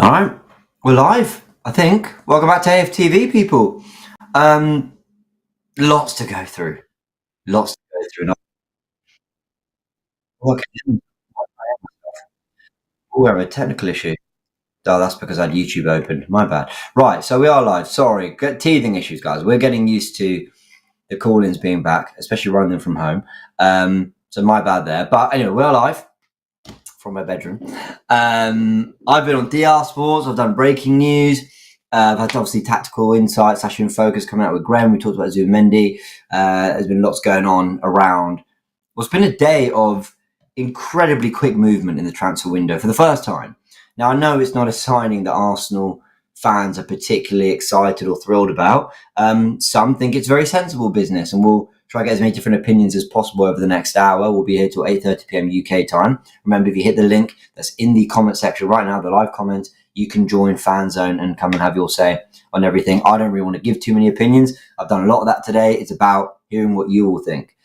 All right, we're live, I think. Welcome back to AFTV, people. Lots to go through. Lots to go through. Okay. Oh, we have a technical issue. Oh, that's because I had YouTube open. My bad. Right, so we are live. Sorry, teething issues, guys. We're getting used to the call-ins being back, especially running them from home. So my bad there. But anyway, we're live from my bedroom. I've been on DR Sports. I've done breaking news. I've had obviously tactical insights, Sasha in Focus coming out with Graham. We talked about Zubimendi. There's been lots going on around what's been a day of incredibly quick movement in the transfer window for the first time. Now, I know it's not a signing that Arsenal fans are particularly excited or thrilled about. Some think it's very sensible business, and we'll try to get as many different opinions as possible over the next hour. We'll be here till 8:30 p.m. UK time. Remember, if you hit the link that's in the comment section right now, the live comment, you can join Fan Zone and come and have your say on everything. I don't really want to give too many opinions. I've done a lot of that today. It's about hearing what you all think.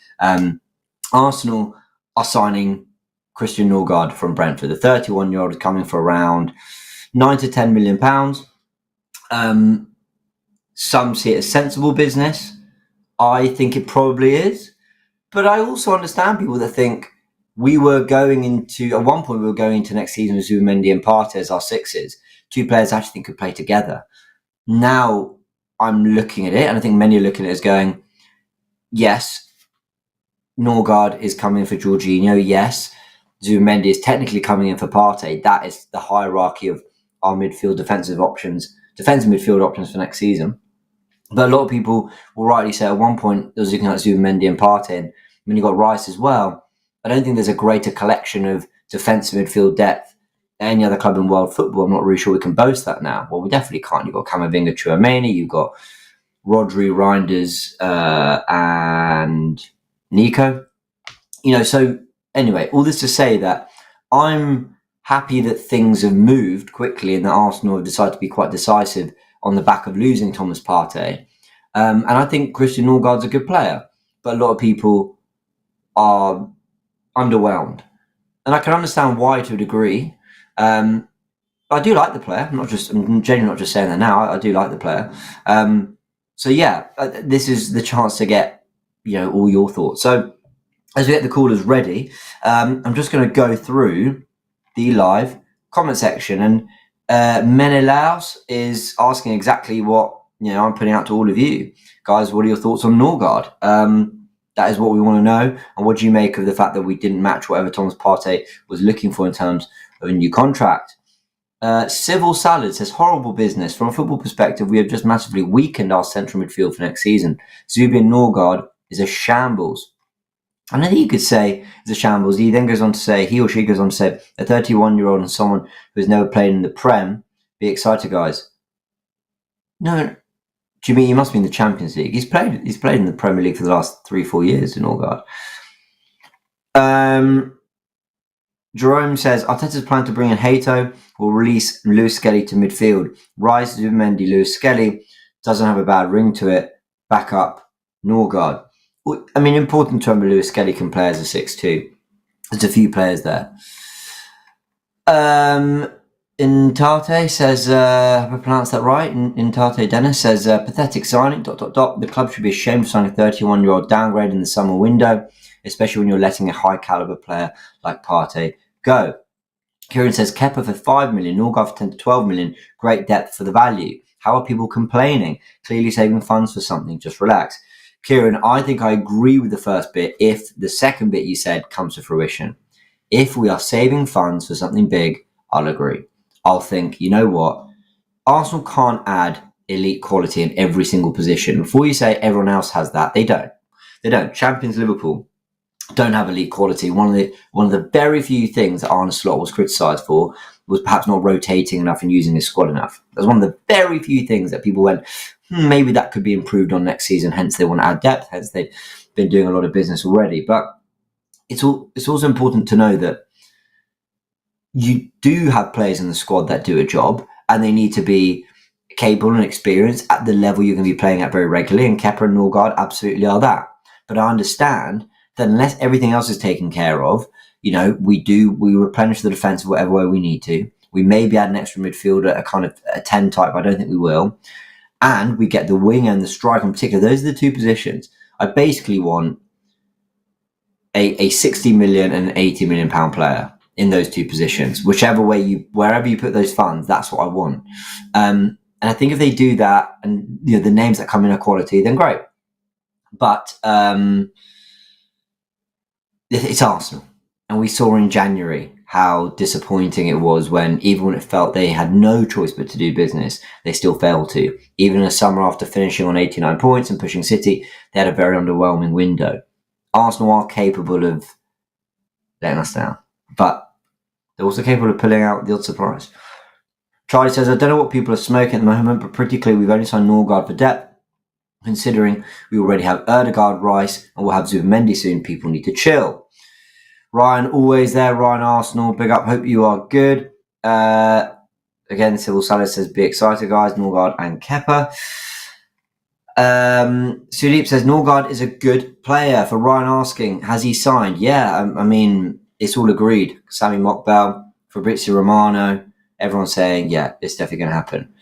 Arsenal are signing Christian Norgard from Brentford. The 31-year-old is coming for around £9 to £10 million. Some see it as sensible business. I think it probably is. But I also understand people that think at one point we were going into next season with Zubimendi and Partey as our sixes. Two players I actually think could play together. Now I'm looking at it, and I think many are looking at it as going, yes, Norgard is coming for Jorginho. Yes, Zubimendi is technically coming in for Partey. That is the hierarchy of our defensive midfield options for next season. But a lot of people will rightly say at one point there was looking at Zubimendi and Partey, and when you got Rice as well. I don't think there's a greater collection of defensive midfield depth than any other club in world football. I'm not really sure we can boast that now. Well, we definitely can't. You've got Camavinga, Tchouaméni, you've got Rodri, Reinders, and Nico. So anyway, all this to say that I'm happy that things have moved quickly and that Arsenal have decided to be quite decisive on the back of losing Thomas Partey. And I think Christian Norgard's a good player, but a lot of people are underwhelmed. And I can understand why to a degree. But I do like the player. I'm genuinely not just saying that now. I do like the player. This is the chance to get, all your thoughts. So as we get the callers ready, I'm just going to go through the live comment section. And Menelaus is asking exactly what, I'm putting out to all of you. Guys, what are your thoughts on Norgard? That is what we want to know. And what do you make of the fact that we didn't match whatever Thomas Partey was looking for in terms of a new contract? Civil Salad says, horrible business. From a football perspective, we have just massively weakened our central midfield for next season. Zubi and Norgard is a shambles. I don't think you could say it's a shambles. He then goes on to say, he or she goes on to say, a 31-year-old and someone who has never played in the Prem. Be excited, guys. No. Do you mean he must be in the Champions League? He's played in the Premier League for the last 3-4 years in Norgard. Jerome says, Arteta's plan to bring in Hato will release Lewis Skelly to midfield. Rice, Zubimendi, Lewis Skelly doesn't have a bad ring to it. Back up Norgard. I mean, important to remember Lewis Skelly can play as a 6-2. There's a few players there. Intate says, have I pronounced that right? Intate Dennis says, pathetic signing, ... The club should be ashamed of signing a 31-year-old downgrade in the summer window, especially when you're letting a high-caliber player like Partey go. Kieran says, Kepa for 5 million, Norgard for 10 to 12 million, great depth for the value. How are people complaining? Clearly saving funds for something, just relax. Kieran, I think I agree with the first bit if the second bit you said comes to fruition. If we are saving funds for something big, I'll agree. I'll think, you know what? Arsenal can't add elite quality in every single position. Before you say everyone else has that, they don't. They don't. Champions Liverpool don't have elite quality. One of the very few things that Arne Slot was criticised for was perhaps not rotating enough and using his squad enough. That's one of the very few things that people went, maybe that could be improved on next season. Hence, they want to add depth. Hence, they've been doing a lot of business already. But it's also important to know that you do have players in the squad that do a job, and they need to be capable and experienced at the level you're going to be playing at very regularly. And Kepa and Norgard absolutely are that. But I understand that unless everything else is taken care of, we replenish the defence whatever way we need to. We maybe add an extra midfielder, a kind of a 10 type. I don't think we will. And we get the wing and the striker in particular. Those are the two positions. I basically want a 60 million and an 80 million pound player in those two positions. Wherever you put those funds, that's what I want. And I think if they do that, and the names that come in are quality, then great. But it's Arsenal, and we saw in January how disappointing it was when, even when it felt they had no choice but to do business, they still failed to. Even in the summer, after finishing on 89 points and pushing City, they had a very underwhelming window. Arsenal are capable of letting us down, but they're also capable of pulling out the odd surprise. Charlie says, I don't know what people are smoking at the moment, but pretty clear we've only signed Norgard for depth. Considering we already have Erdegaard, Rice, and we'll have Zubimendi soon, people need to chill. Ryan, always there. Ryan Arsenal, big up. Hope you are good. Again, Civil Salas says, be excited, guys. Norgard and Kepa. Sudeep says, Norgard is a good player. For Ryan asking, has he signed? Yeah, I mean, it's all agreed. Sammy Mockbell, Fabrizio Romano, everyone's saying, yeah, it's definitely going to happen.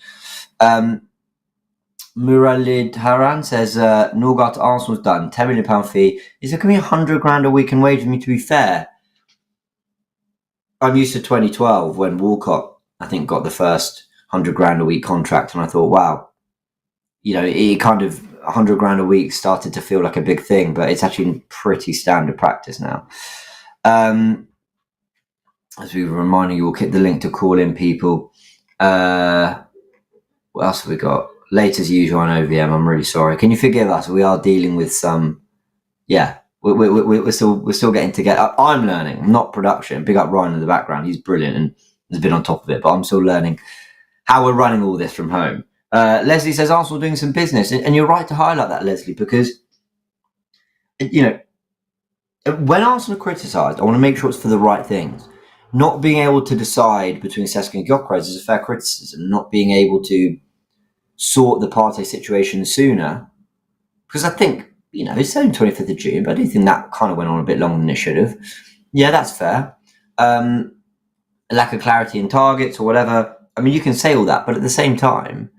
Muralid Haran says, Norgard to Arsenal's done. £10 million fee. Is it going to be £100,000 a week in wage for me, to be fair? I'm used to 2012 when Walcott, I think, got the first £100,000 a week contract. And I thought, wow, it kind of £100,000 a week started to feel like a big thing, but it's actually pretty standard practice now. As we were reminding you, we'll keep the link to call in people. What else have we got? Late as usual on OVM. I'm really sorry. Can you forgive us? We are dealing with some. Yeah, we're still getting together. I'm learning. I'm not production. Big up Ryan in the background. He's brilliant and has been on top of it. But I'm still learning how we're running all this from home. Leslie says Arsenal doing some business, and you're right to highlight that, Leslie, because when Arsenal are criticised, I want to make sure it's for the right things. Not being able to decide between Cesc and Gyökeres is a fair criticism. Not being able to sort the Partey situation sooner, because I think it's only 25th of June, but I do think that kind of went on a bit longer than it should have. Yeah, that's fair. A lack of clarity in targets or whatever. I mean, you can say all that, but at the same time,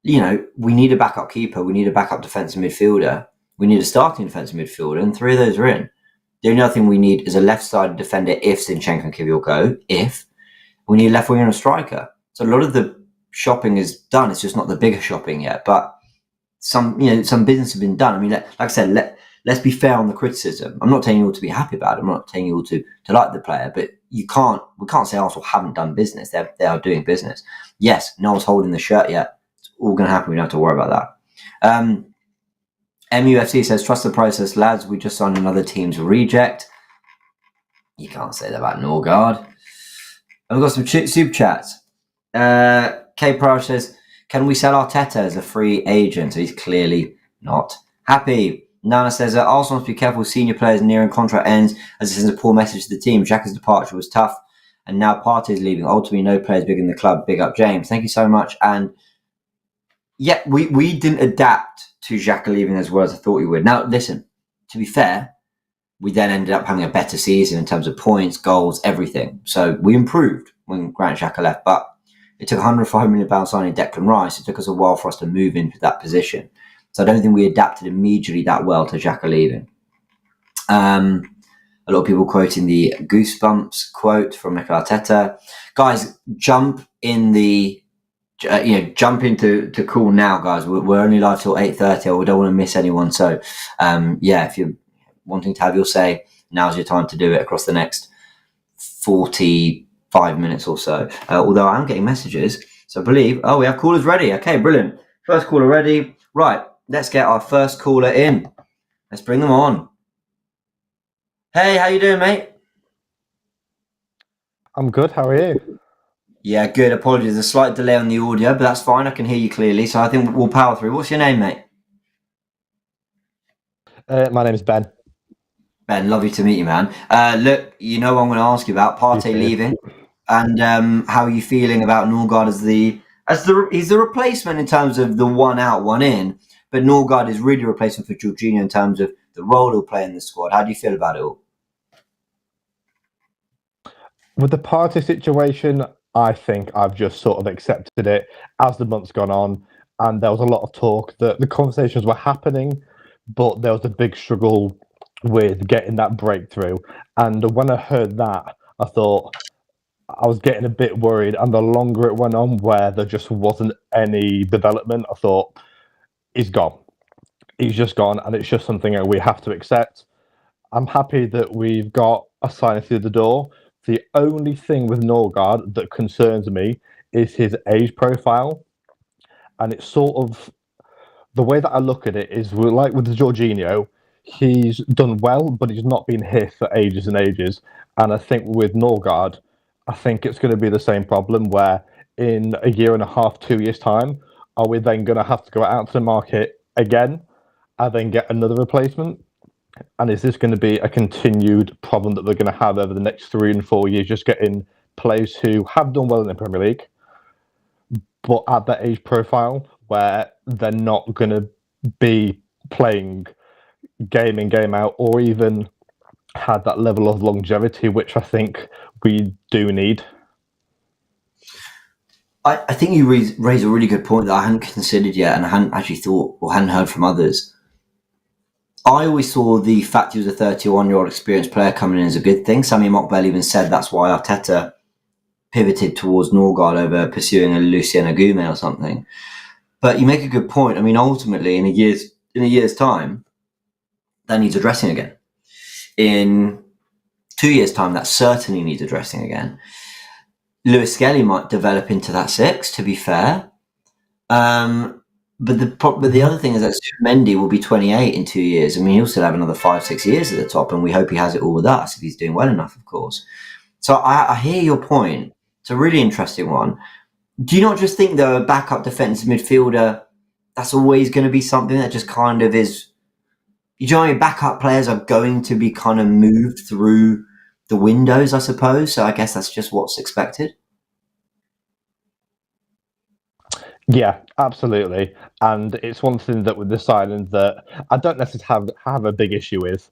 we need a backup keeper, we need a backup defensive midfielder, we need a starting defensive midfielder, and 3 of those are in. The only other thing we need is a left-sided defender if Zinchenko and Kiwior go. If we need a left winger and a striker, so a lot of the shopping is done. It's just not the bigger shopping yet, but some business has been done. I mean, like I said, let's be fair on the criticism. I'm not telling you all to be happy about it. I'm not telling you all to like the player, but we can't say Arsenal haven't done business. They are doing business. Yes, no one's holding the shirt yet. It's all going to happen. We don't have to worry about that. MUFC says, trust the process, lads. We just signed another team's reject. You can't say that about Norgard. And we've got some super chats. K Pro says, can we sell Arteta as a free agent? So he's clearly not happy. Nana says, Arsenal must be careful with senior players nearing contract ends, as this is a poor message to the team. Xhaka's departure was tough, and now Partey is leaving. Ultimately, no players big in the club. Big up, James. Thank you so much. And yeah, we didn't adapt to Xhaka leaving as well as I thought we would. Now, listen, to be fair, we then ended up having a better season in terms of points, goals, everything. So we improved when Granit Xhaka left, but it took £105 million signing Declan Rice. It took us a while for us to move into that position. So I don't think we adapted immediately that well to Xhaka leaving. A lot of people quoting the Goosebumps quote from Mikel Arteta. Guys, jump into call now, guys. We're only live till 8:30. We don't want to miss anyone. So, if you're wanting to have your say, now's your time to do it across the next 45 minutes or so. Although I am getting messages, so I believe, we have callers ready. Okay, brilliant. First caller ready. Right, let's get our first caller in. Let's bring them on. Hey, how you doing, mate? I'm good. How are you? Yeah, good. Apologies, there's a slight delay on the audio, but that's fine. I can hear you clearly, so I think we'll power through. What's your name, mate? My name is Ben. Ben, lovely to meet you, man. Look, I'm going to ask you about Partey leaving, and how are you feeling about Norgard he's the replacement in terms of the one out, one in, but Norgard is really a replacement for Jorginho in terms of the role he'll play in the squad. How do you feel about it all? With the Partey situation, I think I've just sort of accepted it as the months gone on, and there was a lot of talk that the conversations were happening, but there was a big struggle with getting that breakthrough. And when I heard that, I thought I was getting a bit worried. And the longer it went on, where there just wasn't any development, I thought he's gone. He's just gone, and it's just something that we have to accept. I'm happy that we've got a signing through the door. The only thing with Norgard that concerns me is his age profile. And it's sort of the way that I look at it is we're like with Jorginho, he's done well, but he's not been here for ages and ages. And I think with Norgard, I think it's going to be the same problem where in a year and a half, 2 years' time, are we then going to have to go out to the market again and then get another replacement? And is this going to be a continued problem that we're going to have over the next 3 and 4 years, just getting players who have done well in the Premier League, but at that age profile where they're not going to be playing game in, game out, or even had that level of longevity, which I think we do need? I think you raise a really good point that I hadn't considered yet, and I hadn't actually thought or hadn't heard from others. I always saw the fact he was a 31-year-old experienced player coming in as a good thing. Sammy Mockbell even said that's why Arteta pivoted towards Norgard over pursuing a Lucien Agume or something. But you make a good point. I mean, ultimately, in a year's time, that needs addressing again. In 2 years' time, that certainly needs addressing again. Lewis Skelly might develop into that 6, to be fair. But the other thing is that Mendy will be 28 in 2 years. I mean, he'll still have another 5-6 years at the top, and we hope he has it all with us if he's doing well enough, of course. So I hear your point. It's a really interesting one. Do you not just think, though, a backup defensive midfielder, that's always going to be something that just kind of is... You know, backup players are going to be kind of moved through the windows, I suppose. So I guess that's just what's expected. Yeah, absolutely. And it's one thing that with the signings that I don't necessarily have a big issue with.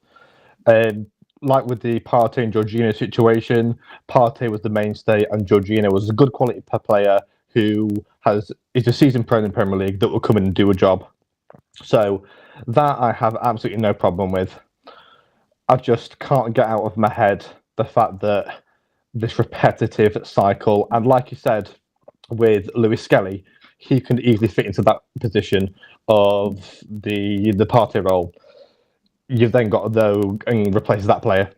Like with the Partey and Jorginho situation, Partey was the mainstay and Jorginho was a good quality player who is a seasoned pro in the Premier League that will come in and do a job. So that I have absolutely no problem with. I just can't get out of my head the fact that this repetitive cycle, and like you said, with Lewis Skelly, he can easily fit into that position of the Partey role. You've then got to go and replace that player.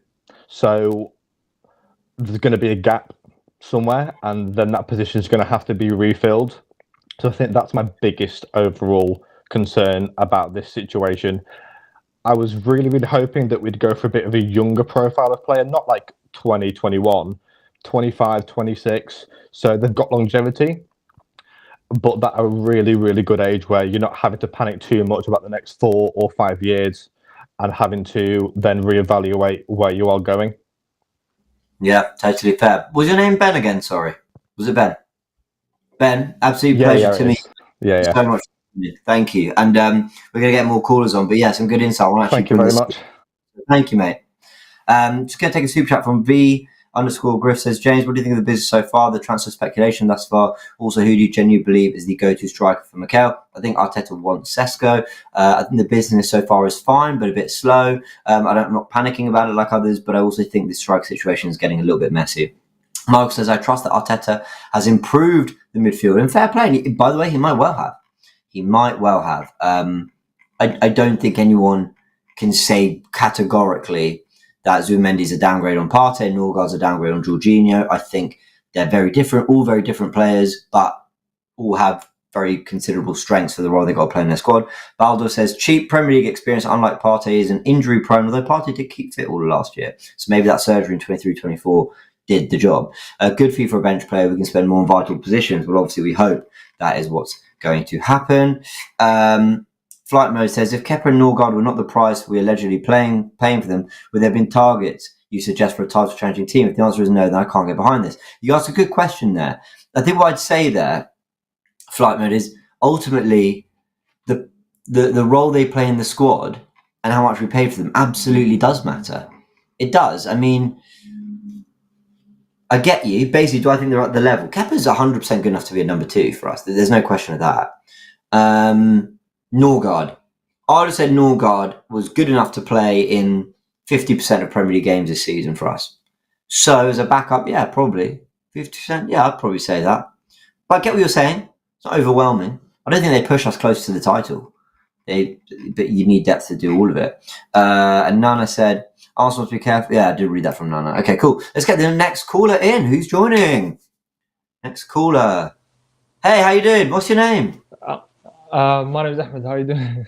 So there's going to be a gap somewhere, and then that position is going to have to be refilled. So I think that's my biggest overall concern about this situation. I was really, really hoping that we'd go for a bit of a younger profile of player, not like 20, 21, 25, 26. So they've got longevity, but at a really, really good age where you're not having to panic too much about the next 4 or 5 years and having to then reevaluate where you are going. Yeah, totally fair. Was your name Ben again? Sorry. Was it Ben? Ben, absolute pleasure to meet you. Yeah. So much. Thank you. And we're going to get more callers on, but yeah, some good insight. Thank you very much. Thank you, mate. Just going to take a super chat from V_Griff says, James, what do you think of the business so far, the transfer speculation thus far? Also, who do you genuinely believe is the go-to striker for Mikel? I think Arteta wants Sesko. I think the business so far is fine, but a bit slow. I'm not panicking about it like others, but I also think the strike situation is getting a little bit messy. Mark says, I trust that Arteta has improved the midfield. And fair play. And by the way, he might well have. I don't think anyone can say categorically that Zubimendi's a downgrade on Partey, Norgard's a downgrade on Jorginho. I think they're very different, all very different players, but all have very considerable strengths for the role they've got to play in their squad. Baldo says, cheap Premier League experience, unlike Partey, is an injury prone, although Partey did keep fit all last year. So maybe that surgery in 23-24 did the job. Good fee for a bench player. We can spend more on vital positions, but obviously we hope that is what's going to happen. Flight Mode says, if Kepa and Norgard were not the price we allegedly paying for them, would there have been targets you suggest for a title-challenging team? If the answer is no, then I can't get behind this. You asked a good question there. I think what I'd say there, Flight Mode, is ultimately the role they play in the squad and how much we pay for them absolutely does matter. It does. I mean, I get you. Basically, do I think they're at the level? Kepa's 100% good enough to be a number 2 for us. There's no question of that. Norgard. I would have said Norgard was good enough to play in 50% of Premier League games this season for us. So as a backup, yeah, probably 50%. Yeah, I'd probably say that. But I get what you're saying. It's not overwhelming. I don't think they push us close to the title. But you need depth to do all of it. And Nana said, Arsenal to be careful. Yeah, I did read that from Nana. Okay, cool. Let's get the next caller in. Who's joining? Next caller. Hey, how you doing? What's your name? My name is Ahmed. How are you doing?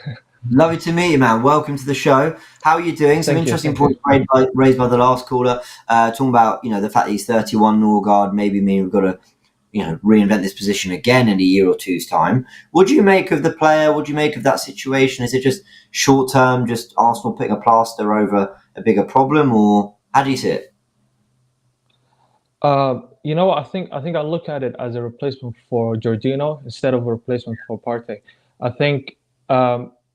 Lovely to meet you, man. Welcome to the show. How are you doing? Some interesting points raised by the last caller, talking about the fact that he's 31, Norgard, maybe mean we've got to reinvent this position again in a year or two's time. What do you make of the player? What do you make of that situation? Is it just short term, just Arsenal putting a plaster over a bigger problem, or how do you see it? I think I look at it as a replacement for Jorginho instead of a replacement for Partey. I think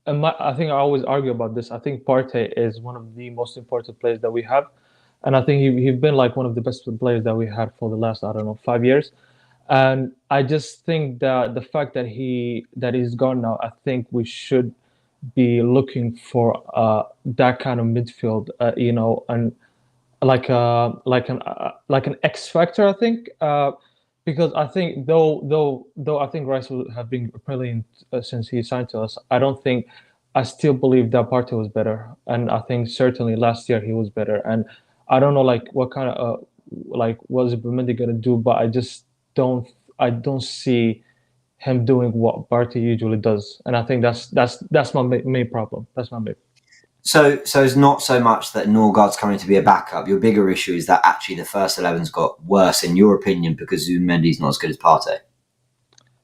I think I always argue about this. I think Partey is one of the most important players that we have, and I think he's been like one of the best players that we had for the last 5 years. And I just think that the fact that he's gone now, I think we should be looking for that kind of midfield, and like an X factor, I think, because I think though I think Rice will have been brilliant since he signed to us. I still believe that Partey was better, and I think certainly last year he was better. And I don't know like what kind of what is Mendy gonna do, but I don't see him doing what Partey usually does, and I think that's my main problem. That's my main. So it's not so much that Norgard's coming to be a backup. Your bigger issue is that actually the first 11's got worse, in your opinion, because Zubimendi's not as good as Partey.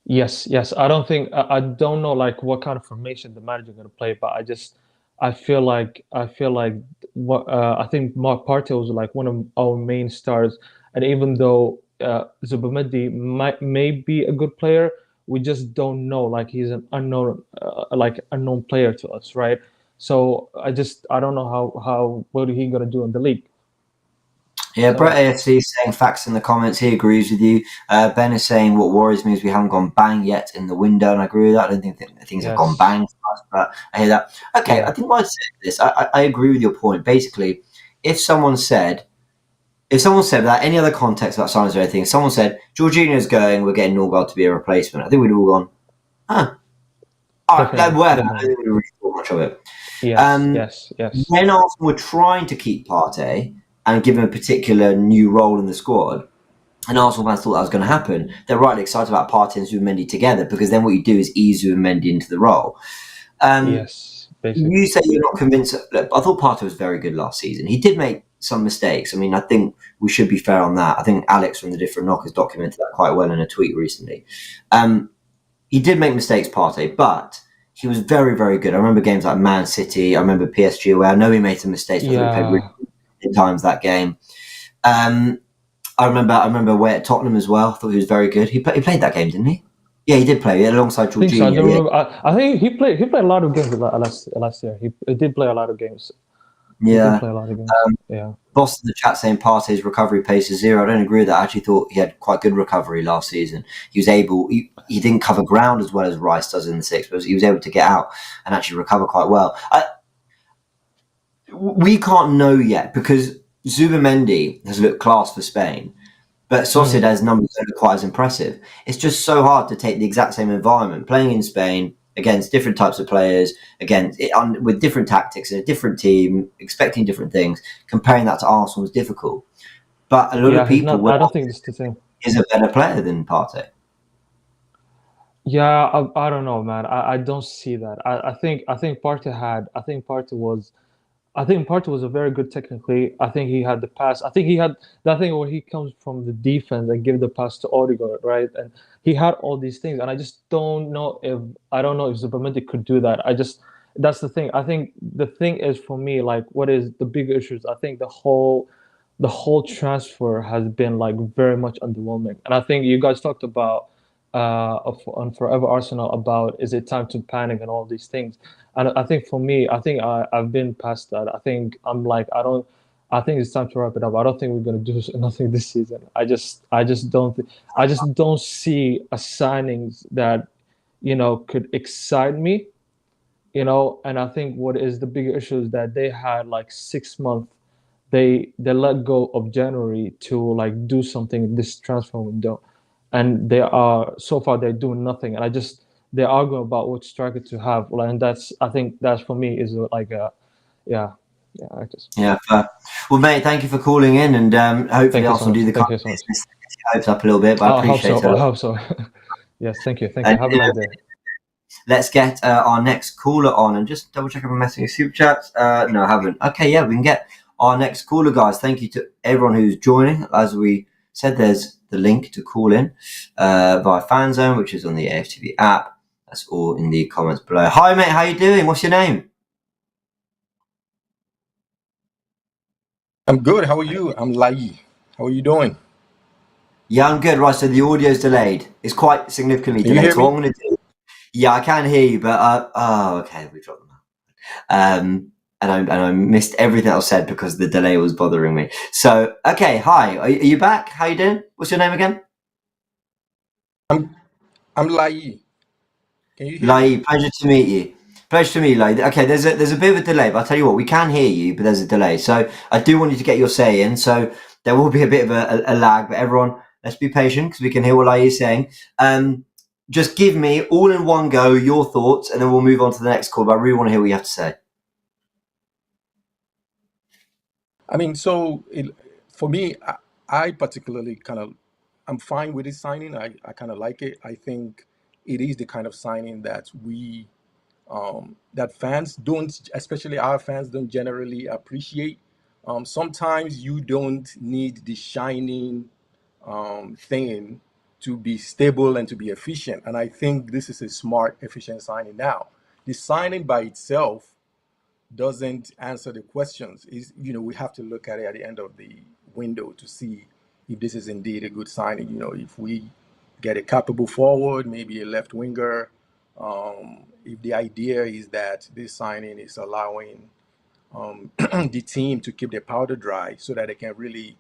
Yes. I don't know like what kind of formation the manager going to play, but I feel like what I think Mark Partey was like one of our main stars, and even though Zubimendi may be a good player, we just don't know. Like he's an unknown player to us, right? So I don't know how what are he gonna do in the league. Yeah, Brett AFC is saying facts in the comments. He agrees with you. Ben is saying what worries me is we haven't gone bang yet in the window, and I agree with that. I don't think things have gone bang for us, but I hear that. Okay, yeah. I think what I'd say is this. I agree with your point. Basically, if someone said without any other context about signs or anything, someone said Jorginho's going, we're getting Norgard to be a replacement, I think we'd all gone, huh? All right, whatever. I don't think we really thought much of it. Yes. When Arsenal were trying to keep Partey and give him a particular new role in the squad, and Arsenal fans thought that was going to happen, they're rightly excited about Partey and Zubimendi together, because then what you do is ease Zubimendi into the role. Yes, basically. You say you're not convinced. Look, I thought Partey was very good last season. He did make some mistakes. I mean, I think we should be fair on that. I think Alex from the Different Knockers documented that quite well in a tweet recently. He did make mistakes, Partey, but he was very, very good. I remember games like Man City. I remember PSG where I know he made some mistakes, but he played really good times that game. I remember away at Tottenham as well. I thought he was very good. He played that game, didn't he? Yeah, he did play alongside Jorginho. I think he played a lot of games last year. He did play a lot of games. Yeah. Play a lot of games. Boss in the chat saying Partey's recovery pace is 0. I don't agree with that. I actually thought he had quite good recovery last season. He was able. He didn't cover ground as well as Rice does in the 6, but he was able to get out and actually recover quite well. We can't know yet because Zubimendi has looked class for Spain, but Sociedad's numbers don't look quite as impressive. It's just so hard to take the exact same environment, playing in Spain against different types of players, with different tactics in a different team, expecting different things. Comparing that to Arsenal was difficult. But a lot of people, I don't think it's the same. Is a better player than Partey. Yeah, I don't know, man. I don't see that. I think Partey was a very good technically. I think he had the pass. I think he had that thing where he comes from the defense and give the pass to Odegaard, right? And he had all these things, and I just don't know if Zubimendi could do that. That's the thing. I think the thing is for me, like, what is the big issues? I think the whole transfer has been like very much underwhelming, and I think you guys talked about on Forever Arsenal about is it time to panic and all these things. And I think for me, I've been past that. I think I'm like, I think it's time to wrap it up. I don't think we're gonna do nothing this season. I just don't see a signings that could excite me. And I think what is the bigger issue is that they had like 6 months. They let go of January to like do something this transfer window, and they are so far they're doing nothing. And they're arguing about what striker to have. Well, and I think that's for me is like a yeah. Yeah, I just Yeah, fair. Well, mate, thank you for calling in, and hopefully thank you so Arsenal do much. the Thank kind you of so much. business that gets your hopes up a little bit, but I I hope appreciate so. it. I hope so. Yes, thank you. Thank you. And, Have a nice day. let's get our next caller on, and just double check if I'm messing with super chats. No, I haven't. Okay, yeah, we can get our next caller, guys. Thank you to everyone who's joining. As we said, there's the link to call in via Fan Zone, which is on the AFTV app. That's all in the comments below. Hi, mate. How you doing? What's your name? I'm good. How are you? I'm Leah. How are you doing? Yeah, I'm good. Right, so the audio's delayed. It's quite significantly Can you delayed. hear So what me? I'm going to do... Yeah, I can hear you, but... okay, we dropped them out. And I missed everything that was said because the delay was bothering me. So, okay, hi. Are you back? How you doing? What's your name again? I'm Leah. Can you hear me? Lai, pleasure to meet you. Pleasure to meet you, Lai. Okay, there's a bit of a delay, but I'll tell you what, we can hear you, but there's a delay. So I do want you to get your say in. So there will be a bit of a lag, but everyone, let's be patient because we can hear what Lai is saying. Just give me all in one go your thoughts, and then we'll move on to the next call. But I really want to hear what you have to say. I mean, for me, I particularly I'm fine with this signing. I kind of like it. I think it is the kind of signing that that fans don't, especially our fans, don't generally appreciate. Sometimes you don't need the shining thing to be stable and to be efficient. And I think this is a smart, efficient signing. Now, the signing by itself doesn't answer the questions. Is we have to look at it at the end of the window to see if this is indeed a good signing. If we get a capable forward, maybe a left winger. If the idea is that this signing is allowing the team to keep their powder dry so that they can really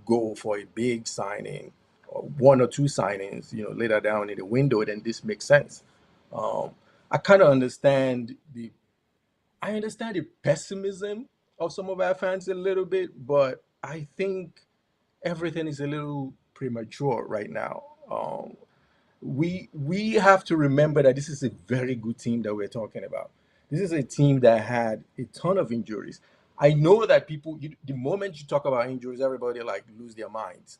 go for a big signing or one or two signings, later down in the window, then this makes sense. Um, I kind of understand the pessimism of some of our fans a little bit, but I think everything is a little premature right now. We have to remember that this is a very good team that we're talking about. This is a team that had a ton of injuries. I know that the moment you talk about injuries, everybody like lose their minds.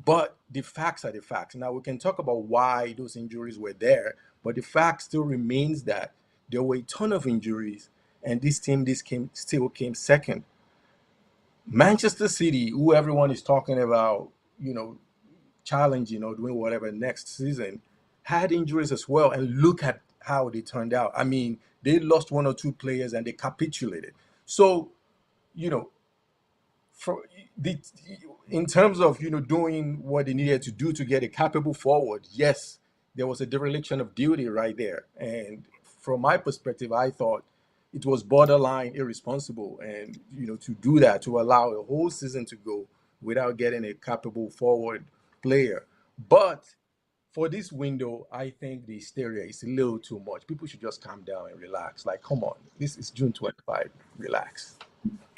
But the facts are the facts. Now we can talk about why those injuries were there, but the fact still remains that there were a ton of injuries, and this still came second. Manchester City, who everyone is talking about, you know, challenging or doing whatever next season, had injuries as well. And look at how they turned out. I mean, they lost one or two players and they capitulated. So, you know, for the in terms of doing what they needed to do to get a capable forward, yes, there was a dereliction of duty right there. And from my perspective, I thought it was borderline irresponsible, and to do that, to allow a whole season to go without getting a capable forward player. But for this window, I think the hysteria is a little too much. People should just calm down and relax. Like, come on, this is June 25. Relax.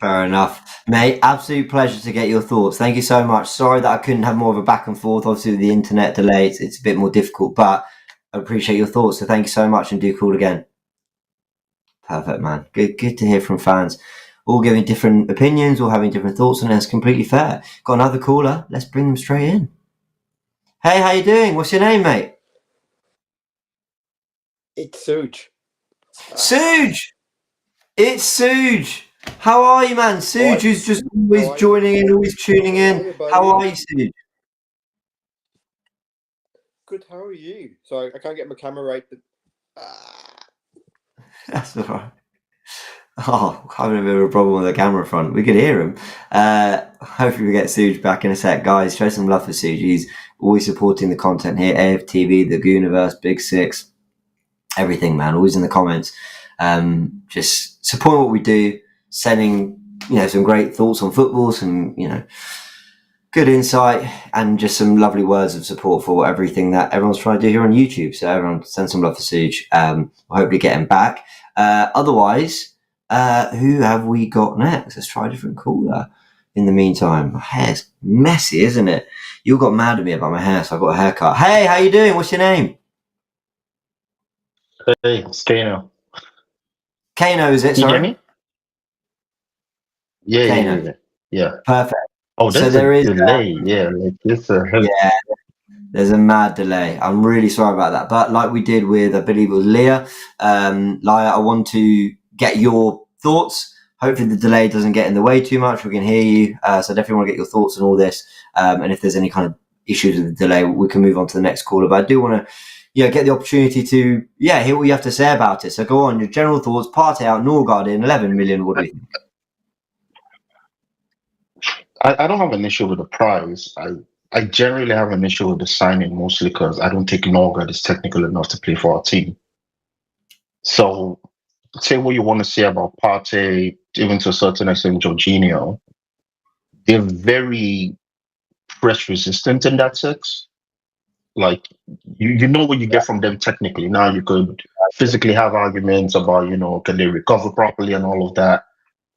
Fair enough, mate. Absolute pleasure to get your thoughts. Thank you so much. Sorry that I couldn't have more of a back and forth. Obviously, with the internet delay, it's a bit more difficult, but I appreciate your thoughts. So thank you so much, and do call again. Perfect, man. Good to hear from fans. All giving different opinions, all having different thoughts, and that's completely fair. Got another caller. Let's bring them straight in. Hey, how you doing? What's your name, mate? It's Suge. Suge! It's Suge! How are you, man? Suge, who's just always joining in, always tuning in. How are you, Suge? Good, how are you? Sorry, I can't get my camera right, but... That's all right. Oh, having a bit of a problem with the camera front. We could hear him. Hopefully we get Suge back in a sec. Guys, show some love for Suge. He's always supporting the content here. AFTV, The Gooniverse, Big Six, everything, man. Always in the comments. Just support what we do, sending some great thoughts on football, some good insight, and just some lovely words of support for everything that everyone's trying to do here on YouTube. So everyone send some love for Suge. We'll hopefully get him back. Otherwise, who have we got next? Let's try a different caller. In the meantime, my hair's messy, isn't it? You got mad at me about my hair, so I got a haircut. Hey, how you doing? What's your name? Hey, it's Kano. Kano, is it? You Sorry. hear me? Yeah, Kano. yeah. Perfect. Oh, So there's there a is delay. Yeah, like this. yeah, there's a mad delay. I'm really sorry about that. But like we did with, I believe it was Leah, Leah, I want to get your thoughts. Hopefully the delay doesn't get in the way too much. We can hear you. So definitely want to get your thoughts on all this. And if there's any kind of issues with the delay, we can move on to the next caller. But I do want to get the opportunity to hear what you have to say about it. So go on, your general thoughts. Partey out, Norgard in 11 million. What do you think? I don't have an issue with the price. I generally have an issue with the signing, mostly because I don't think Norgard is technical enough to play for our team. So say what you want to say about Partey, even to a certain extent, Jorginho. They're very press resistant in that sense. Like you know what you get from them technically. Now you could physically have arguments about, can they recover properly and all of that.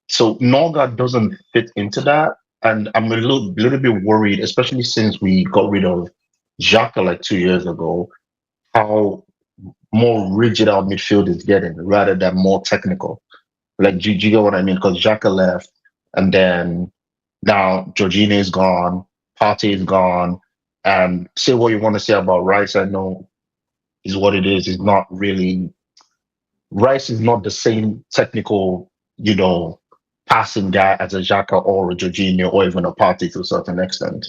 So Norgard doesn't fit into that. And I'm a little bit worried, especially since we got rid of Xhaka like 2 years ago, how more rigid our midfield is getting rather than more technical. Like, do you get what I mean? Because Xhaka left, and then now Jorginho is gone, Partey is gone, and say what you want to say about Rice. I know is what it is. It's not really Rice is not the same technical, passing guy as a Xhaka or a Jorginho or even a Partey to a certain extent.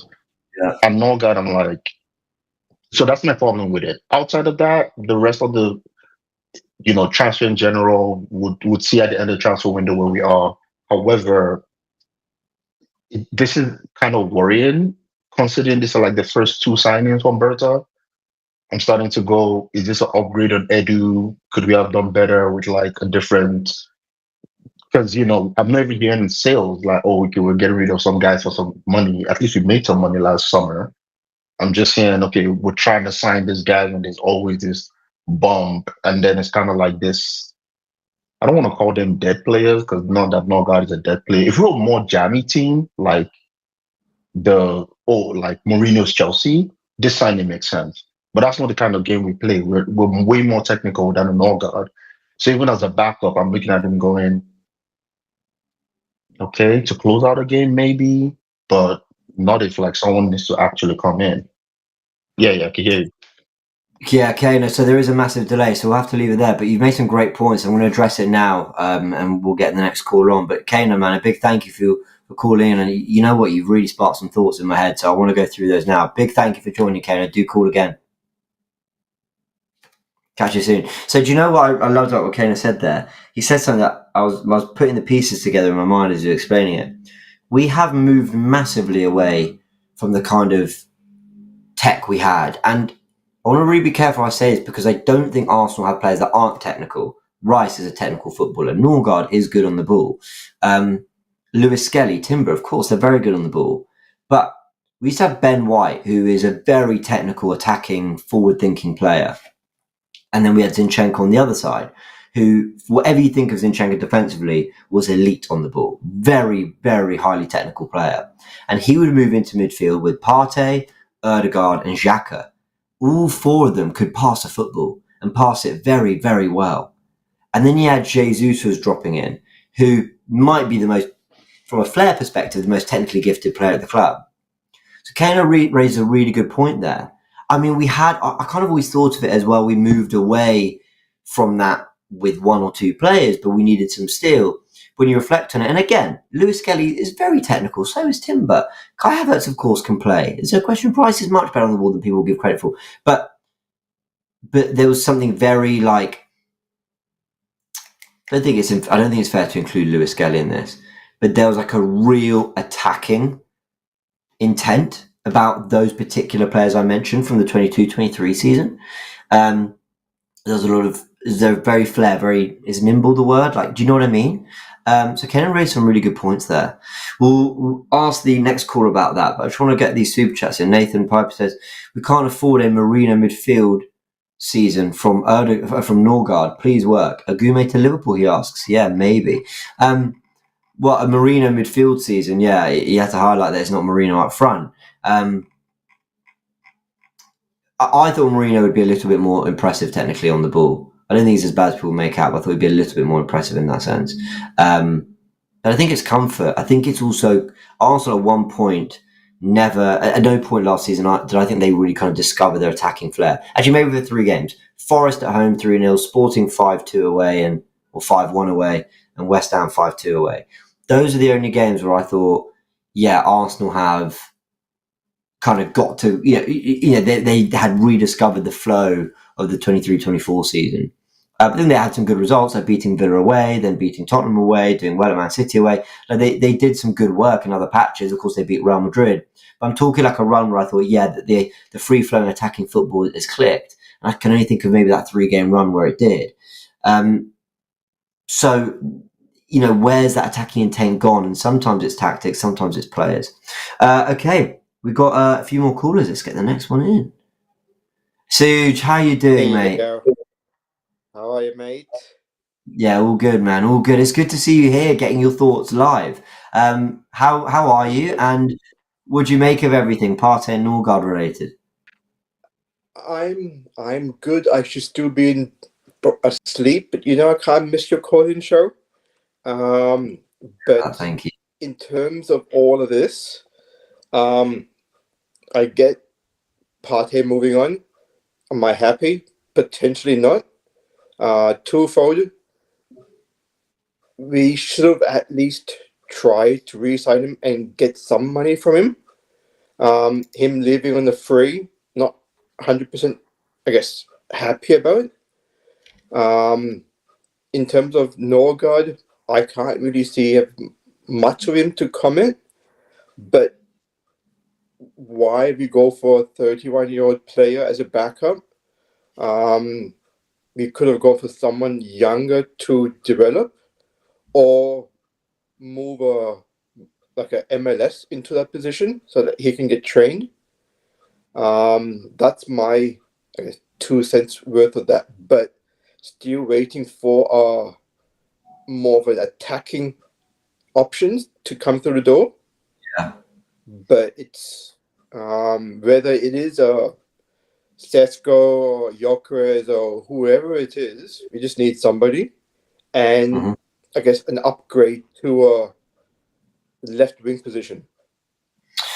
Yeah. And Norgard, I'm like, so that's my problem with it. Outside of that, the rest of the transfer in general would see at the end of the transfer window where we are. However, this is kind of worrying considering these are like the first two signings from Berta. I'm starting to go, is this an upgrade on Edu? Could we have done better with like a different? Because I'm not even hearing sales like, oh, okay, we're getting rid of some guys for some money. At least we made some money last summer. I'm just saying, okay, we're trying to sign this guy, and there's always this bump, and then it's kind of like this. I don't want to call them dead players because not that Norgard is a dead player. If we were a more jammy team like like Mourinho's Chelsea, this signing makes sense. But that's not the kind of game we play. We're way more technical than a Norgard. So even as a backup, I'm looking at him going, okay, to close out a game maybe, but not if like someone needs to actually come in. Yeah, I can hear you. Yeah, okay. No, so there is a massive delay, so we'll have to leave it there. But you've made some great points. I'm going to address it now, and we'll get the next call on. But Kano, man, a big thank you for calling in. And you know what? You've really sparked some thoughts in my head, so I want to go through those now. Big thank you for joining, Kano. Do call again. Catch you soon. So do you know what I loved about what Kano said there? He said something that I was putting the pieces together in my mind as you were explaining it. We have moved massively away from the kind of tech we had. And I want to really be careful I say this because I don't think Arsenal have players that aren't technical. Rice is a technical footballer. Norgard is good on the ball. Lewis Skelly, Timber, of course, they're very good on the ball. But we used to have Ben White, who is a very technical, attacking, forward-thinking player. And then we had Zinchenko on the other side, who, whatever you think of Zinchenko defensively, was elite on the ball. Very, very highly technical player. And he would move into midfield with Partey, Ødegaard and Xhaka. All four of them could pass a football and pass it very, very well. And then you had Jesus was dropping in, who might be the most, from a flair perspective, the most technically gifted player at the club. So Kano raised a really good point there. I mean, I kind of always thought of it as well, we moved away from that with one or two players, but we needed some steel. When you reflect on it, and again, Lewis Skelly is very technical, so is Timber. Kai Havertz, of course, can play. It's a question. Price is much better on the ball than people give credit for. But there was something very like, I don't think it's fair to include Lewis Skelly in this, but there was like a real attacking intent about those particular players I mentioned from the 22-23 season. There's a lot of, they're very flair, is nimble the word? Like, do you know what I mean? So Kenan raised some really good points there. We'll ask the next call about that, but I just want to get these super chats in. Nathan Piper says, we can't afford a Marino midfield season from Norgard. Please work. Agume to Liverpool, he asks. Yeah, maybe. Well, a Marino midfield season, yeah, you have to highlight that it's not Marino up front. I thought Marino would be a little bit more impressive technically on the ball. I don't think he's as bad as people make out, but I thought he'd be a little bit more impressive in that sense. But I think it's comfort. I think it's also Arsenal at one point at no point last season did I think they really kind of discover their attacking flair. Actually, maybe for 3 games. Forest at home 3-0, Sporting 5-2 away or 5-1 away, and West Ham 5-2 away. Those are the only games where I thought, yeah, Arsenal have kind of got to, they had rediscovered the flow of the 23-24 season. But then they had some good results, like beating Villa away, then beating Tottenham away, doing well at Man City away. Like they did some good work in other patches. Of course, they beat Real Madrid. But I'm talking like a run where I thought, yeah, that the free-flowing attacking football has clicked. And I can only think of maybe that 3-game run where it did. So, where's that attacking intent gone? And sometimes it's tactics, sometimes it's players. Okay, we've got a few more callers. Let's get the next one in. Suge, how you doing, mate? How are you, mate? Yeah, all good, man. All good. It's good to see you here, getting your thoughts live. How are you? And what do you make of everything, Partey and Norgard related? I'm good. I should still be asleep, but I can't miss your call-in show. But Thank you. in terms of all of this, I get Partey moving on. Am I happy? Potentially not. Twofold. We should have at least tried to re-sign him and get some money from him. Him leaving on the free, not 100%, I guess, happy about it. In terms of Norgard, I can't really see much of him to comment, but why we go for a 31-year-old player as a backup? We could have gone for someone younger to develop, or move a MLS into that position so that he can get trained. That's my 2 cents worth of that. But still waiting for more of an attacking options to come through the door. Yeah. But it's whether it is a Sesko or Gyökeres or whoever it is, we just need somebody, and I guess an upgrade to a left wing position.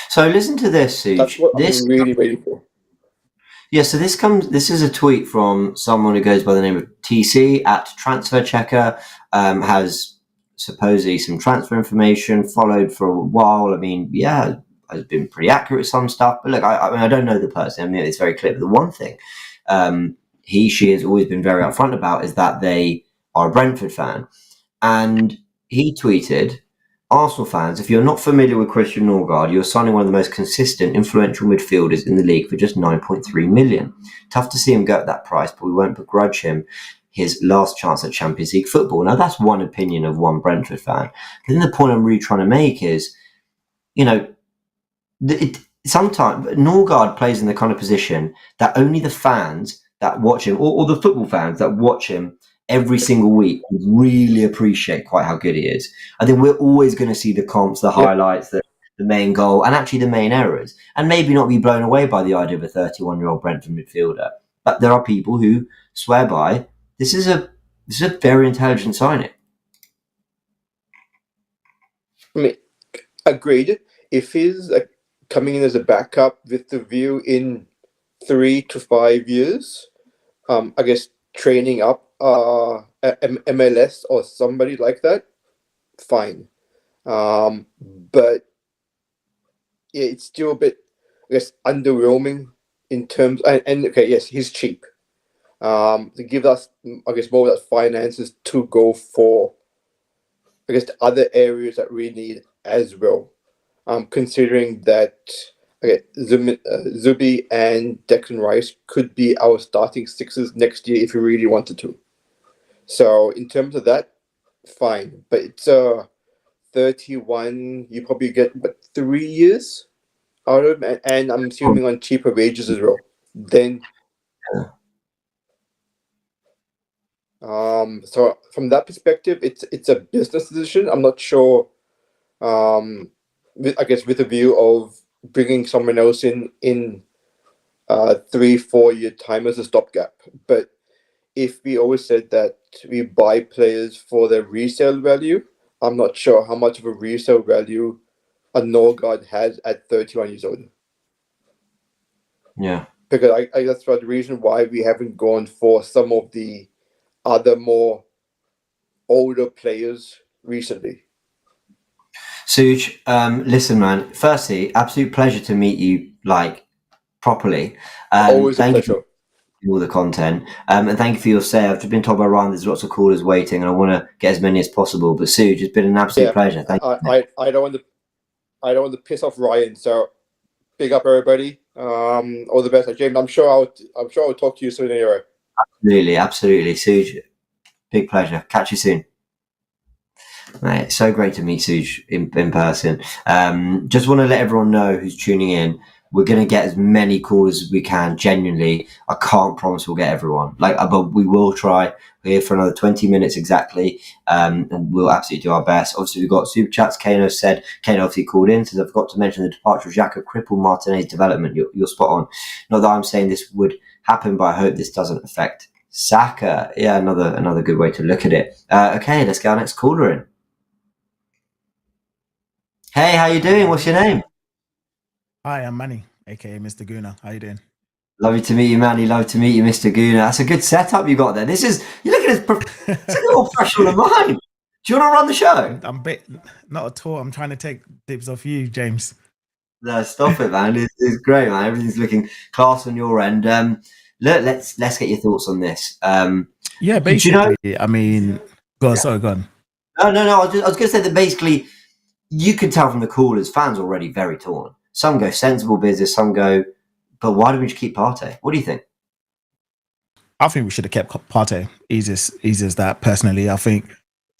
So listen to this, Suge. That's what I'm really waiting for. Yeah, so this is a tweet from someone who goes by the name of TC at Transfer Checker, has supposedly some transfer information, followed for a while. I mean, yeah, has been pretty accurate with some stuff. But look, I don't know the person. I mean, it's very clear. But the one thing she has always been very upfront about is that they are a Brentford fan. And he tweeted, Arsenal fans, if you're not familiar with Christian Norgard, you're signing one of the most consistent, influential midfielders in the league for just 9.3 million. Tough to see him go at that price, but we won't begrudge him his last chance at Champions League football. Now, that's one opinion of one Brentford fan. But then the point I'm really trying to make is, sometimes Norgard plays in the kind of position that only the fans that watch him, or the football fans that watch him every single week, really appreciate quite how good he is. I think we're always going to see the comps, the highlights, the main goal, and actually the main errors, and maybe not be blown away by the idea of a 31-year-old Brentford midfielder. But there are people who swear by this is a very intelligent signing. I mean, agreed. If he's coming in as a backup with the view in 3 to 5 years, I guess training up MLS or somebody like that, fine. But yeah, it's still a bit, I guess, underwhelming in terms. And okay, yes, he's cheap. To give us, I guess, more of that finances to go for, I guess, the other areas that we need as well. Considering that Zubi and Declan Rice could be our starting sixes next year if we really wanted to. So in terms of that, fine. But it's 31. You probably get 3 years out of him, and I'm assuming on cheaper wages as well. Then, so from that perspective, it's a business decision. I'm not sure. I guess with a view of bringing someone else in 3-4 year time as a stopgap. But if we always said that we buy players for their resale value, I'm not sure how much of a resale value a Norgard has at 31 years old. Yeah. Because I that's the reason why we haven't gone for some of the other more older players recently. Suge, listen, man. Firstly, absolute pleasure to meet you, like, properly. Always a thank you pleasure. for all the content, and thank you for your say. I've just been told by Ryan there's lots of callers waiting, and I want to get as many as possible. But Suge, it's been an absolute pleasure. Thank you. I don't want to piss off Ryan, so big up everybody. All the best, James. I'm sure I'll talk to you soon anyway. Absolutely, Suge. Big pleasure. Catch you soon. Mate, so great to meet Suge in person. Just want to let everyone know who's tuning in, we're going to get as many calls as we can. Genuinely, I can't promise we'll get everyone, but we will try. We're here for another 20 minutes exactly, and we'll absolutely do our best. Obviously, we've got super chats. Kano obviously called in, says, I've got to mention the departure of Xhaka crippled Martinez's development. You're spot on. Not that I'm saying this would happen, but I hope this doesn't affect Saka. Yeah, another good way to look at it. Okay, let's get our next caller in. Hey, how you doing? What's your name? Hi, I'm Manny, aka Mr. Guna. How you doing? Lovely to meet you, Manny. Love to meet you, Mr. Guna. That's a good setup you got there. You're looking as more professional than mine. Do you want to run the show? Not at all. I'm trying to take dibs off you, James. No, stop it, man. It's great, man. Everything's looking class on your end. Look, let's get your thoughts on this. Yeah, basically. I mean, go on. Sorry, go on. No. I was going to say that basically, you can tell from the callers, fans already very torn. Some go sensible business, some go, but why don't we just keep Partey? What do you think? I think we should have kept Partey. Easy as that. Personally, I think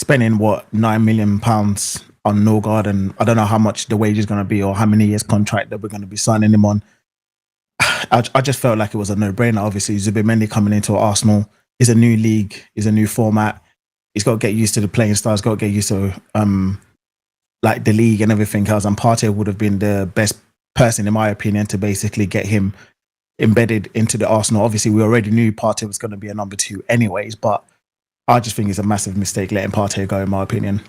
spending £9 million on Norgard, and I don't know how much the wage is going to be or how many years contract that we're going to be signing him on. I just felt like it was a no-brainer. Obviously, Zubimendi coming into Arsenal is a new league, is a new format. He's got to get used to the playing style. He's got to get used to like the league and everything else. And Partey would have been the best person, in my opinion, to basically get him embedded into the Arsenal. Obviously, we already knew Partey was going to be a number 2 anyways, but I just think it's a massive mistake letting Partey go, in my opinion.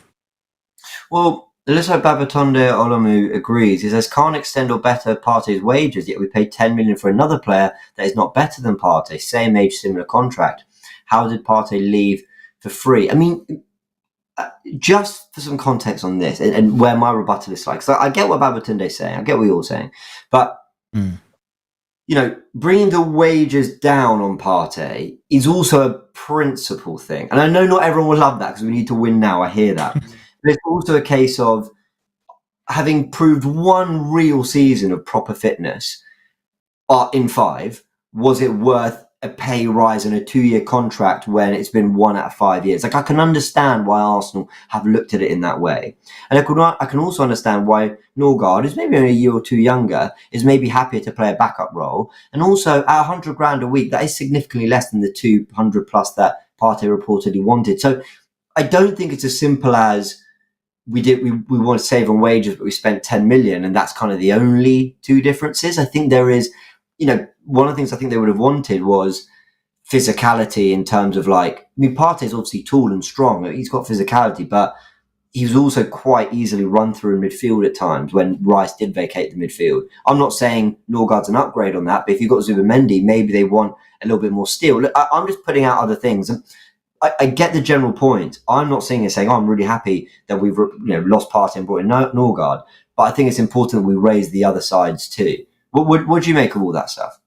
Well, Alyssa Babatunde Olomu agrees. He says, can't extend or better Partey's wages, yet we paid 10 million for another player that is not better than Partey. Same age, similar contract. How did Partey leave for free? I mean, just for some context on this and where my rebuttal is like, so I get what Babatunde is saying. I get what you're saying. But, bringing the wages down on Partey is also a principle thing. And I know not everyone will love that because we need to win now. I hear that. But it's also a case of having proved one real season of proper fitness in 5. Was it worth a pay rise and a 2-year contract when it's been 1 out of 5 years? Like, I can understand why Arsenal have looked at it in that way. And I can also understand why Norgard, who's maybe only a year or 2 younger, is maybe happier to play a backup role. And also, at 100 grand a week, that is significantly less than the 200 plus that Partey reportedly wanted. So I don't think it's as simple as we want to save on wages, but we spent 10 million, and that's kind of the only 2 differences. I think there is, one of the things I think they would have wanted was physicality in terms of Partey's obviously tall and strong. He's got physicality, but he was also quite easily run through in midfield at times when Rice did vacate the midfield. I'm not saying Norgard's an upgrade on that, but if you've got Zubimendi, maybe they want a little bit more steel. Look, I'm just putting out other things. And I get the general point. I'm not saying I'm really happy that we've lost Partey and brought in Norgard, but I think it's important that we raise the other sides too. What do you make of all that stuff?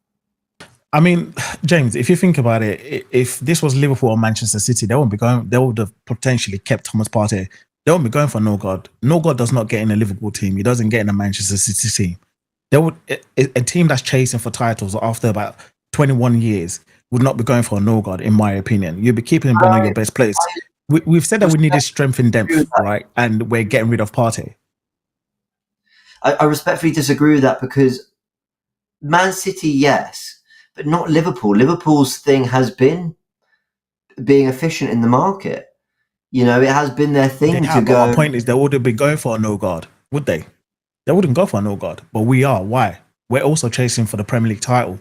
I mean, James, if you think about it, if this was Liverpool or Manchester City, they would have potentially kept Thomas Partey. They won't be going for Norgard. Norgard does not get in a Liverpool team. He doesn't get in a Manchester City team. A team that's chasing for titles after about 21 years would not be going for a Norgard, in my opinion. You'd be keeping one of your best players. We've said that we needed strength in depth, right? And we're getting rid of Partey. I respectfully disagree with that because Man City, yes, but not Liverpool. Liverpool's thing has been being efficient in the market. You know, it has been their thing to But go. my point is, they wouldn't be going for a no guard, would they? They wouldn't go for a no guard, but we are. Why? We're also chasing for the Premier League title.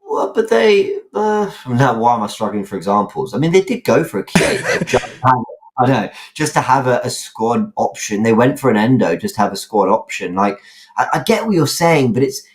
Well, but they. Now, why am I struggling for examples? I mean, they did go for a Kate. I know, just to have a squad option. They went for an Endo just to have a squad option. Like, I get what you're saying, but it's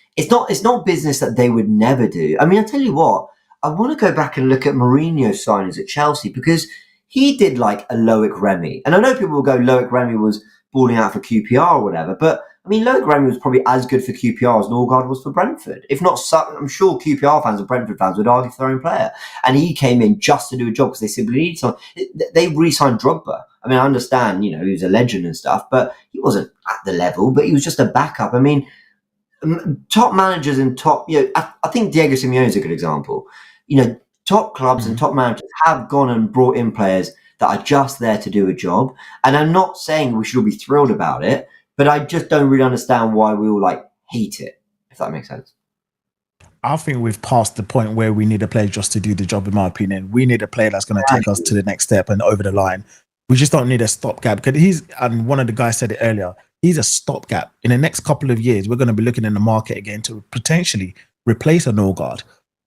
not business that they would never do. I mean, I tell you what, I want to go back and look at Mourinho's signings at Chelsea because he did like a Loic Remy. And I know people will go, Loic Remy was balling out for QPR or whatever, but I mean, Loic Remy was probably as good for QPR as Norgard was for Brentford. If not, I'm sure QPR fans and Brentford fans would argue for their own player. And he came in just to do a job because they simply needed someone. They re-signed Drogba. I mean, I understand, you know, he was a legend and stuff, but he wasn't at the level, but he was just a backup. I mean, top managers and top, you know, I think Diego Simeone is a good example. You know, top clubs and top managers have gone and brought in players that are just there to do a job. And I'm not saying we should all be thrilled about it, but I just don't really understand why we all like hate it, if that makes sense. I think we've passed the point where we need a player just to do the job, in my opinion. We need a player that's going to take us to the next step and over the line. We just don't need a stopgap. Because and one of the guys said it earlier, he's a stopgap. In the next couple of years, we're going to be looking in the market again to potentially replace a Norgard.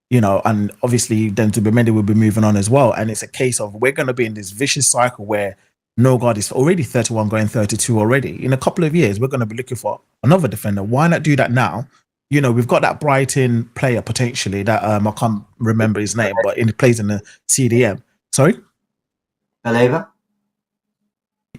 You know, and obviously then Zubimendi will be moving on as well. And it's a case of we're going to be in this vicious cycle where Norgard is already 31 going 32 already. In a couple of years, we're going to be looking for another defender. Why not do that now? You know, we've got that Brighton player potentially that I can't remember his name, but he plays in the CDM. Sorry? Baleva?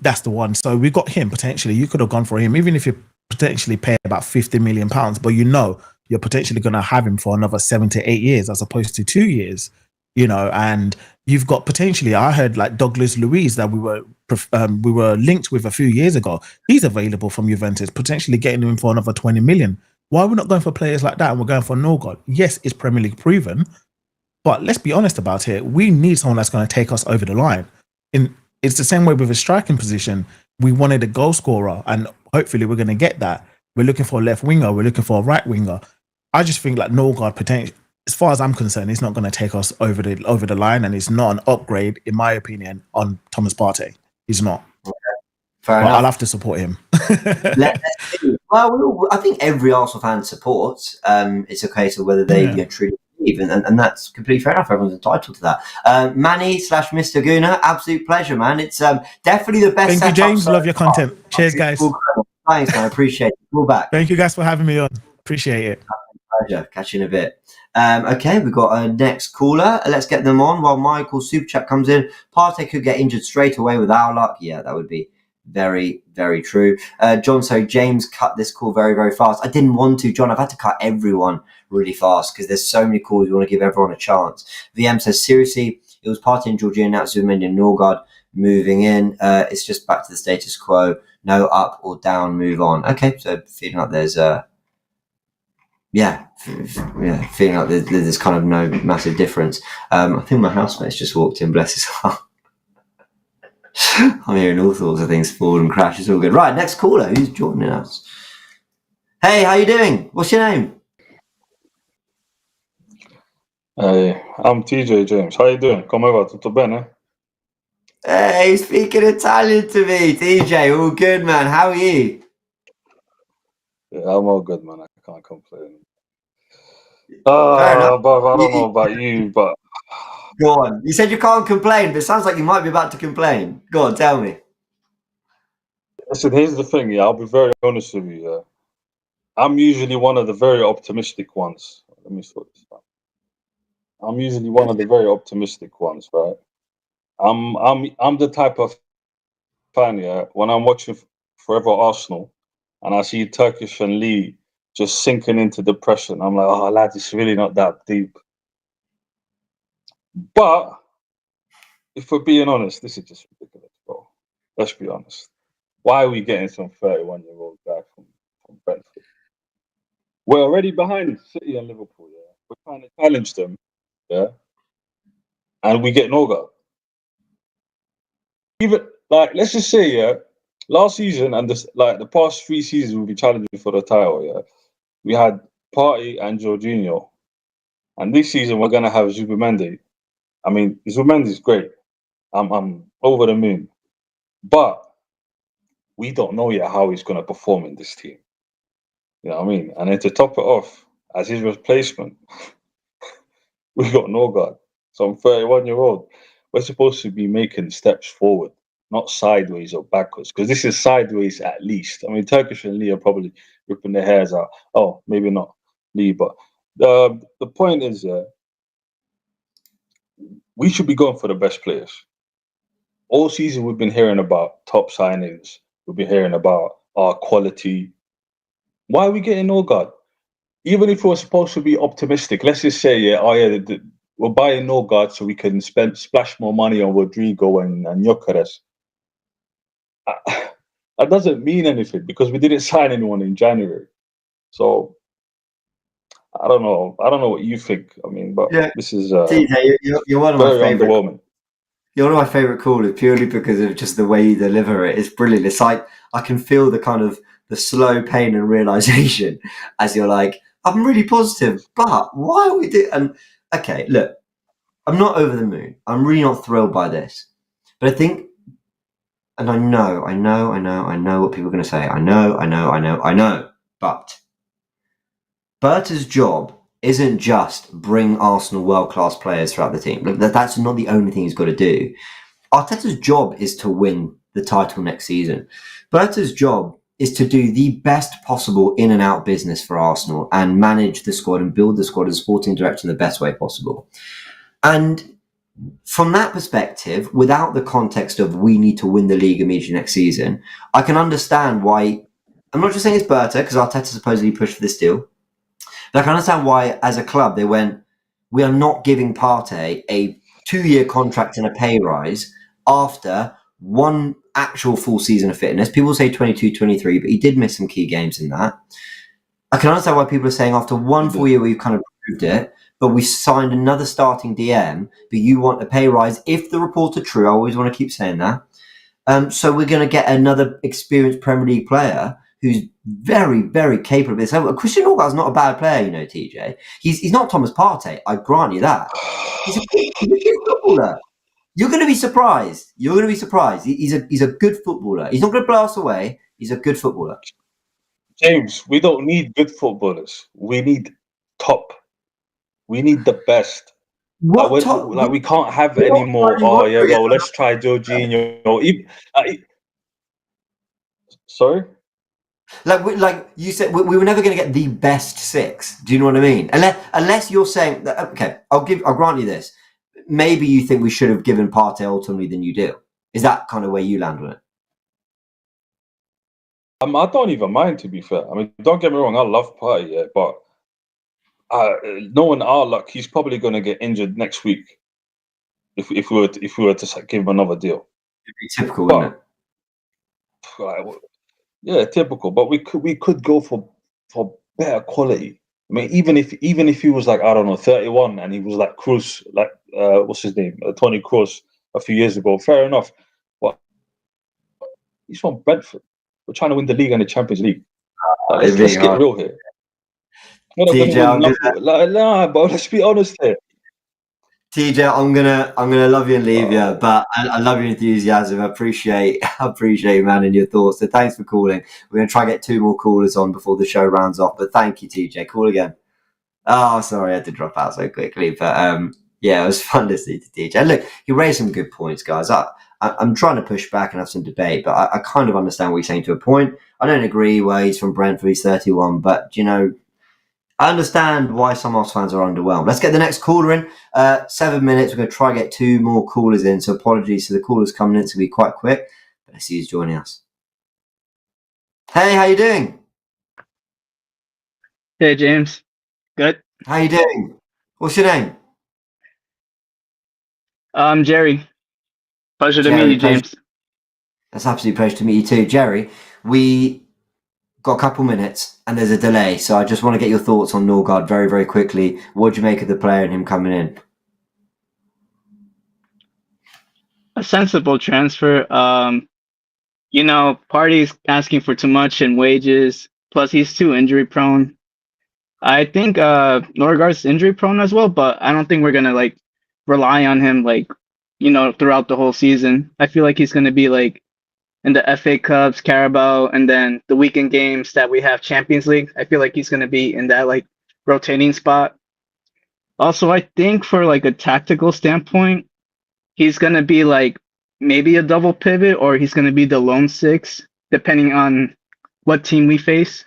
That's the one. So we got him potentially. You could have gone for him, even if you potentially pay about £50 million, but you know you're potentially going to have him for another 7 to 8 years as opposed to 2 years, you know, and you've got potentially, I heard like Douglas Luiz that we were linked with a few years ago. He's available from Juventus, potentially getting him for another 20 million. Why are we not going for players like that and we're going for Norgard? Yes, it's Premier League proven, but let's be honest about it. We need someone that's going to take us over the line. It's the same way with a striking position. We wanted a goal scorer, and hopefully we're going to get that. We're looking for a left winger. We're looking for a right winger. I just think like Norgard, potentially, as far as I'm concerned, it's not going to take us over the line, and it's not an upgrade, in my opinion, on Thomas Partey. He's not. Fair enough. I'll have to support him. Let's see. Well, I think every Arsenal fan supports. It's a case of whether they truly believe, and that's completely fair enough. Everyone's entitled to that. Manny / Mr. Guna, absolute pleasure, man. It's definitely the best. Thank you, James. Love your content. Cheers, guys. Thanks, man. I appreciate it. Call back. Thank you guys for having me on. Appreciate it. Pleasure. Catch you in a bit. Okay, we've got a next caller. Let's get them on while Michael's super chat comes in. Partey could get injured straight away with our luck. Yeah, that would be very, very true. James cut this call very, very fast. I didn't want to, John. I've had to cut everyone really fast because there's so many calls. We want to give everyone a chance. VM says, seriously, it was Partey and Jorginho, now Zubimendi and Norgard moving in. It's just back to the status quo. No up or down, move on. Okay, so feeling like there's feeling like there's kind of no massive difference. I think my housemate's just walked in, bless his heart. I'm hearing all sorts of things fall and crash. It's all good. Right, next caller. Who's joining us? Hey, how you doing? What's your name? Hey, I'm TJ James. How you doing? Come va? Tutto bene? Hey, speaking Italian to me, TJ. All good, man. How are you? Yeah, I'm all good, man. I can't complain. But I don't know about you, but go on. You said you can't complain, but it sounds like you might be about to complain. Go on, tell me. listen, here's the thing. Yeah, I'll be very honest with you. Yeah, I'm usually one of the very optimistic ones. Let me sort this out. I'm usually one of the very optimistic ones, right? I'm the type of fan, yeah, when I'm watching Forever Arsenal and I see Turkish and Lee just sinking into depression, I'm like, oh, lad, it's really not that deep. But if we're being honest, this is just ridiculous, bro. Let's be honest. Why are we getting some 31-year-old guy from Brentford? We're already behind City and Liverpool, yeah. We're trying to challenge them, yeah. And we get Norgard. even like let's just say, yeah, last season and this like the past 3 seasons we've been challenging for the title, yeah. We had Partey and Jorginho. And this season we're gonna have Zubimendi. I mean, Zubimendi's great. I'm over the moon. But we don't know yet how he's gonna perform in this team. You know what I mean? And then to top it off, as his replacement, we got Norgard. So I'm 31-year-old. We're supposed to be making steps forward, not sideways or backwards, because this is sideways at least. I mean, Turkish and Leah are probably ripping their hairs out. Oh, maybe not Lee, but the point is, we should be going for the best players. All season we've been hearing about top signings. We've been hearing about our quality. Why are we getting Norgard? Even if we're supposed to be optimistic, let's just say, we're buying Norgard so we can splash more money on Rodrigo and Gyökeres. That doesn't mean anything because we didn't sign anyone in January. So I don't know. I don't know what you think. I mean, but this is TJ, you're one of my very favorite. underwhelming. You're one of my favorite callers purely because of just the way you deliver it. It's brilliant. It's like I can feel the kind of the slow pain and realization as you're like, I'm really positive, but why are we doing? And okay, look, I'm not over the moon. I'm really not thrilled by this, but I think, and I know what people are going to say. I know. But Berta's job isn't just bring Arsenal world-class players throughout the team. Look, that's not the only thing he's got to do. Arteta's job is to win the title next season. Berta's job is to do the best possible in and out business for Arsenal and manage the squad and build the squad as sporting director in the best way possible. And from that perspective, without the context of we need to win the league immediately next season, I can understand why. I'm not just saying it's Berta because Arteta supposedly pushed for this deal. But I can understand why, as a club, they went, we are not giving Partey a 2-year contract and a pay rise after one actual full season of fitness. People say 22-23, but he did miss some key games in that. I can understand why people are saying after one full year we've kind of proved it, but we signed another starting DM, but you want a pay rise. If the reports are true, I always want to keep saying that. So we're going to get another experienced Premier League player who's very, very capable of this. Christian Norgard's not a bad player, you know, TJ. He's not Thomas Partey, I grant you that. He's a good footballer. You're going to be surprised. He's a good footballer. He's not going to blow us away. He's a good footballer. James, we don't need good footballers. We need top. We need the best. We can't have any more. Oh yeah, well let's try Jorginho. Sorry. Like you said, we were never going to get the best 6. Do you know what I mean? Unless you're saying that, okay, I'll grant you this. Maybe you think we should have given Partey ultimately than you do. Is that kind of where you land on it? I don't even mind, to be fair. I mean, don't get me wrong, I love Partey, yeah, but knowing our luck, he's probably going to get injured next week. If we were to give him another deal, it'd be typical, wouldn't it? Yeah, typical. But we could go for better quality. I mean, even if he was like, I don't know, 31 and he was like Kroos, like what's his name, Tony Kroos a few years ago, fair enough. But he's from Brentford. We're trying to win the league and the Champions League. Let's get real here. Nah, but let's be honest here. TJ, I'm gonna love you and leave you, but I love your enthusiasm. I appreciate you, man, and your thoughts. So thanks for calling. We're gonna try and get 2 more callers on before the show rounds off. But thank you, TJ. Call again. Oh, sorry, I had to drop out so quickly. But yeah, it was fun listening to TJ. And look, he raised some good points, guys. I'm trying to push back and have some debate, but I kind of understand what he's saying to a point. I don't agree where he's from Brentford, he's 31, but you know, I understand why some Arsenal fans are underwhelmed. Let's get the next caller in. 7 minutes. We're going to try and get 2 more callers in. So apologies to the callers coming in. It's going to be quite quick. But I see who's joining us. Hey, how you doing? Hey, James. Good. How you doing? What's your name? I'm Jerry. Pleasure to meet you, James. That's absolutely a pleasure to meet you too. Jerry, we got a couple minutes and there's a delay, so I just want to get your thoughts on Norgard very, very quickly. What do you make of the player and him coming in? a sensible transfer. Partey's asking for too much in wages. Plus, he's too injury prone. I think Norgard's injury prone as well, but I don't think we're gonna like rely on him throughout the whole season. I feel like he's gonna be like in the FA Cups, Carabao, and then the weekend games that we have Champions League. I feel like he's gonna be in that like rotating spot. Also, I think for like a tactical standpoint, he's gonna be like maybe a double pivot or he's gonna be the lone six, depending on what team we face.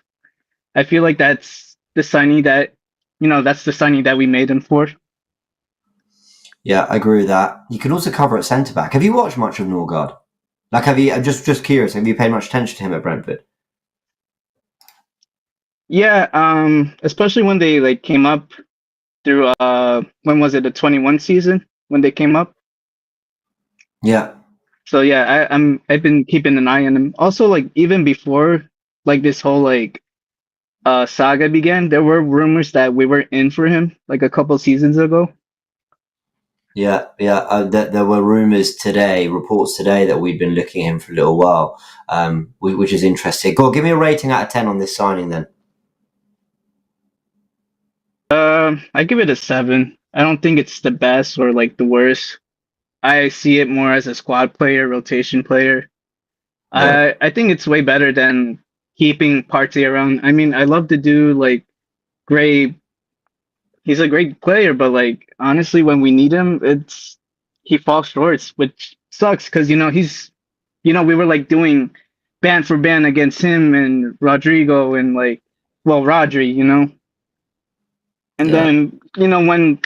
I feel like that's the signing that we made him for. Yeah, I agree with that. You can also cover at centre back. Have you watched much of Norgard? Like, have you? I'm just curious. Have you paid much attention to him at Brentford? Yeah, especially when they like came up through when was it, the 21 season when they came up? Yeah. So yeah, I've been keeping an eye on him. Also, like even before like this whole like saga began, there were rumors that we were in for him like a couple seasons ago. Yeah. There were rumours today, reports today that we'd been looking at him for a little while, which is interesting. Go on, give me a rating out of 10 on this signing then. I give it a 7. I don't think it's the best or like the worst. I see it more as a squad player, rotation player. Yeah. I think it's way better than keeping Partey around. I mean, I love to do like Gray. He's a great player, but like honestly, when we need him, he falls short, which sucks because we were like doing band for band against him and Rodrigo and like Rodri, and Yeah. then when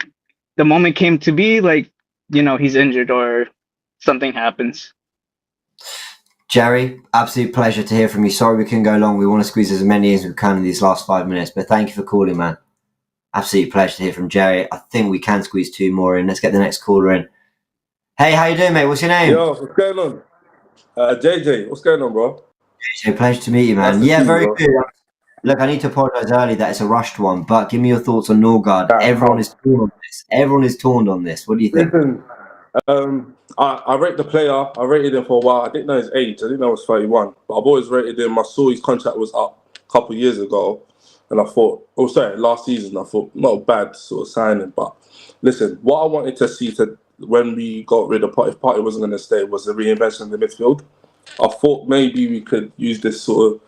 the moment came to be like he's injured or something happens. Jerry, absolute pleasure to hear from you. Sorry we couldn't go long. We want to squeeze as many as we can in these last 5 minutes, but thank you for calling, man. Absolute pleasure to hear from Jerry. I think we can squeeze 2 more in. Let's get the next caller in. Hey, how you doing, mate? What's your name? Yo, what's going on? JJ, what's going on, bro? JJ, pleasure to meet you, man. Nice to see you, Very bro. good. Look, I need to apologise early that it's a rushed one, but give me your thoughts on Norgard. Everyone is torn on this. What do you think? Listen, I rate the player. I rated him for a while. I didn't know his age. I didn't know he was 31. But I've always rated him. I saw his contract was up a couple of years ago. And I thought, last season, I thought, not a bad sort of signing. But listen, what I wanted to see when we got rid of Partey, if Partey wasn't going to stay, was the reinvention in the midfield. I thought maybe we could use this sort of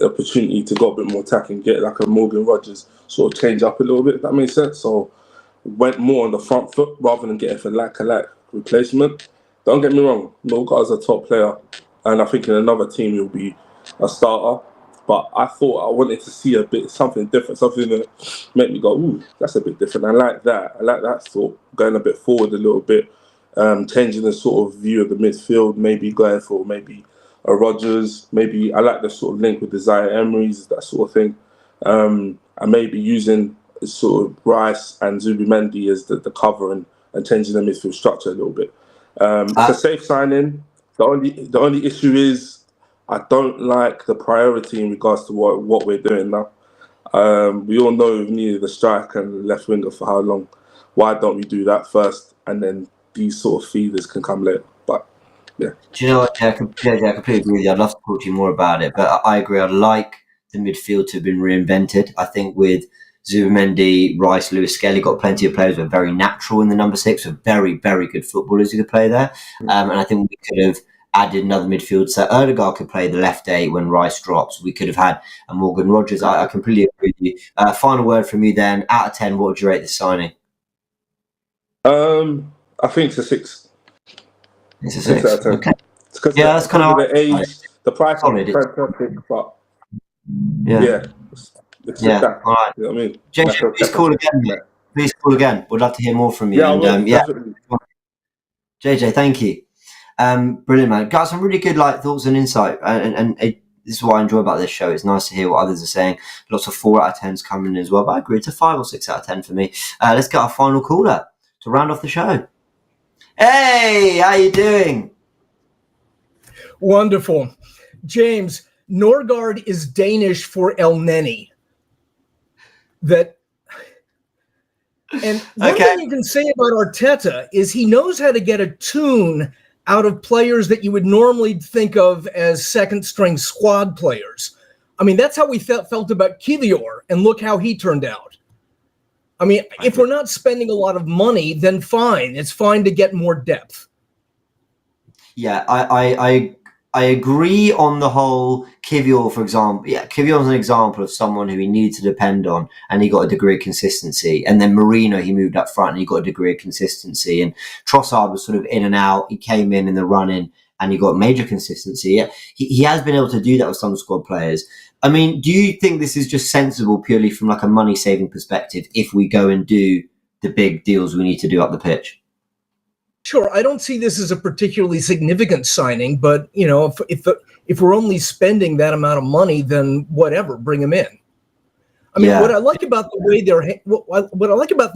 opportunity to go a bit more attacking, get like a Morgan Rogers sort of change up a little bit, if that makes sense. So went more on the front foot rather than getting for like replacement. Don't get me wrong, Norgard's a top player, and I think in another team he'll be a starter. But I thought I wanted to see something different, something that made me go, ooh, that's a bit different. I like that thought, going a bit forward a little bit, changing the sort of view of the midfield, maybe going for maybe a Rodgers, maybe I like the sort of link with the Zaire Emery's, that sort of thing. And maybe using sort of Rice and Zubimendi as the cover and changing the midfield structure a little bit. It's a safe signing. The only issue is I don't like the priority in regards to what we're doing now. We all know we've needed a striker and left winger for how long. Why don't we do that first and then these sort of feeders can come later? But yeah. Do you know what, I completely agree with you. I'd love to talk to you more about it, but I agree. I'd like the midfield to have been reinvented. I think with Zubimendi, Rice, Lewis Skelly, got plenty of players who are very natural in the number 6, with very, very good footballers who could play there. And I think we could have added another midfield. So Erdegaard could play the left 8 when Rice drops. We could have had a Morgan Rogers. I completely agree with you. Final word from you then. Out of 10, what would you rate this signing? I think it's a 6. It's a 6 out of 10. Okay. Yeah, that's kind of the age, the price is fantastic, but yeah. All right. You know what I mean? JJ, please call again, mate. Please call again. We'd love to hear more from you. Yeah, definitely. JJ, thank you. Brilliant, man. Got some really good thoughts and insight, and this is what I enjoy about this show. It's nice to hear what others are saying. Lots of 4 out of 10s coming in as well, but I agree, it's a 5 or 6 out of 10 for me. Let's get our final caller to round off the show. Hey, how you doing? Wonderful. James, Norgard is Danish for El Neni. That And one thing you can say about Arteta is he knows how to get a tune out of players that you would normally think of as second-string squad players. I mean, that's how we felt about Kivior, and look how he turned out. I mean, if we're not spending a lot of money, then fine. It's fine to get more depth. Yeah, I agree on the whole Kivior, for example. Yeah, Kivior's an example of someone who he needed to depend on, and he got a degree of consistency. And then Marino, he moved up front and he got a degree of consistency. And Trossard was sort of in and out. He came in the run-in and he got major consistency. Yeah, he has been able to do that with some squad players. I mean, do you think this is just sensible purely from like a money-saving perspective if we go and do the big deals we need to do up the pitch? Sure, I don't see this as a particularly significant signing, but you know, if we're only spending that amount of money, then whatever, bring them in. I mean, what I like about the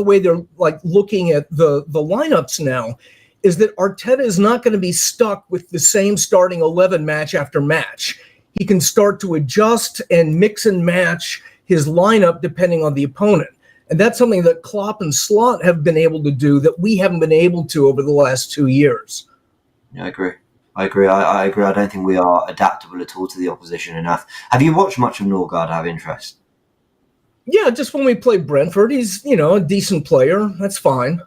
way they're like looking at the lineups now is that Arteta is not going to be stuck with the same starting 11 match after match. He can start to adjust and mix and match his lineup depending on the opponent. And that's something that Klopp and Slot have been able to do that we haven't been able to over the last 2 years. Yeah, I agree. I agree. I don't think we are adaptable at all to the opposition enough. Have you watched much of Norgard out of interest? Yeah, just when we play Brentford, he's, you know, a decent player. That's fine.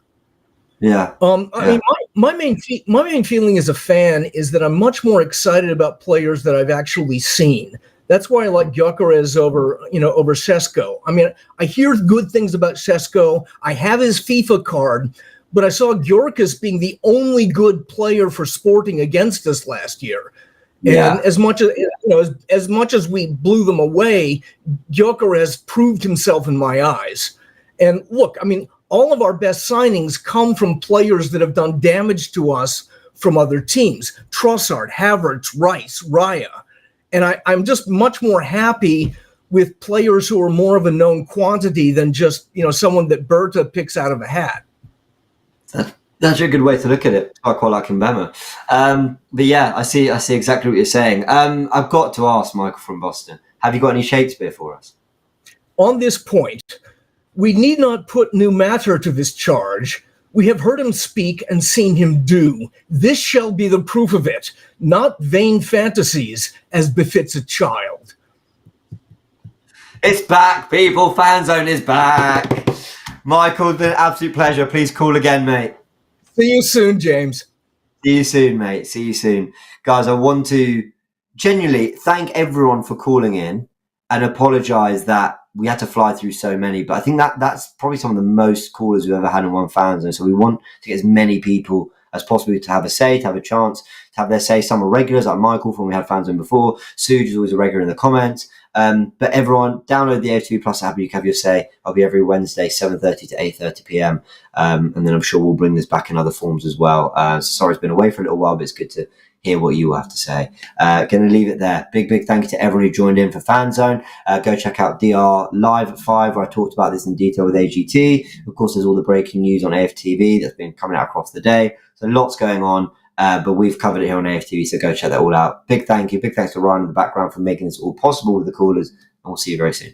Yeah. I mean, my main feeling as a fan is that I'm much more excited about players that I've actually seen. That's why I like Gyökeres over Šeško. I mean, I hear good things about Šeško. I have his FIFA card, but I saw Gyökeres being the only good player for Sporting against us last year. Yeah. And as much as we blew them away, Gyökeres proved himself in my eyes. And look, I mean, all of our best signings come from players that have done damage to us from other teams. Trossard, Havertz, Rice, Raya. And I'm just much more happy with players who are more of a known quantity than just, you know, someone that Berta picks out of a hat. That's a good way to look at it. I quite like Mbema. But yeah, I see exactly what you're saying. I've got to ask Michael from Boston, have you got any Shakespeare for us? On this point, we need not put new matter to this charge. We have heard him speak and seen him do. This shall be the proof of it, not vain fantasies, as befits a child. It's back, people. Fan Zone is back. Michael, it's been an absolute pleasure. Please call again, mate. See you soon, James. See you soon, mate. See you soon. Guys, I want to genuinely thank everyone for calling in and apologise that we had to fly through so many, but I think that's probably some of the most callers we've ever had in one Fan Zone. So we want to get as many people as possible to have a say, to have a chance, to have their say. Some are regulars, like Michael from we had Fan Zone before. Suge is always a regular in the comments. But everyone, download the AFTV Plus app. You can have your say. I'll be every Wednesday, 7:30 to 8:30 p.m. And then I'm sure we'll bring this back in other forms as well. Sorry, it's been away for a little while, but it's good to hear what you have to say. Going to leave it there. Big thank you to everyone who joined in for Fan Zone. Go check out DR Live at 5, where I talked about this in detail with AGT. Of course, there's all the breaking news on AFTV that's been coming out across the day. So lots going on, but we've covered it here on AFTV, so go check that all out. Big thank you. Big thanks to Ryan in the background for making this all possible with the callers, and we'll see you very soon.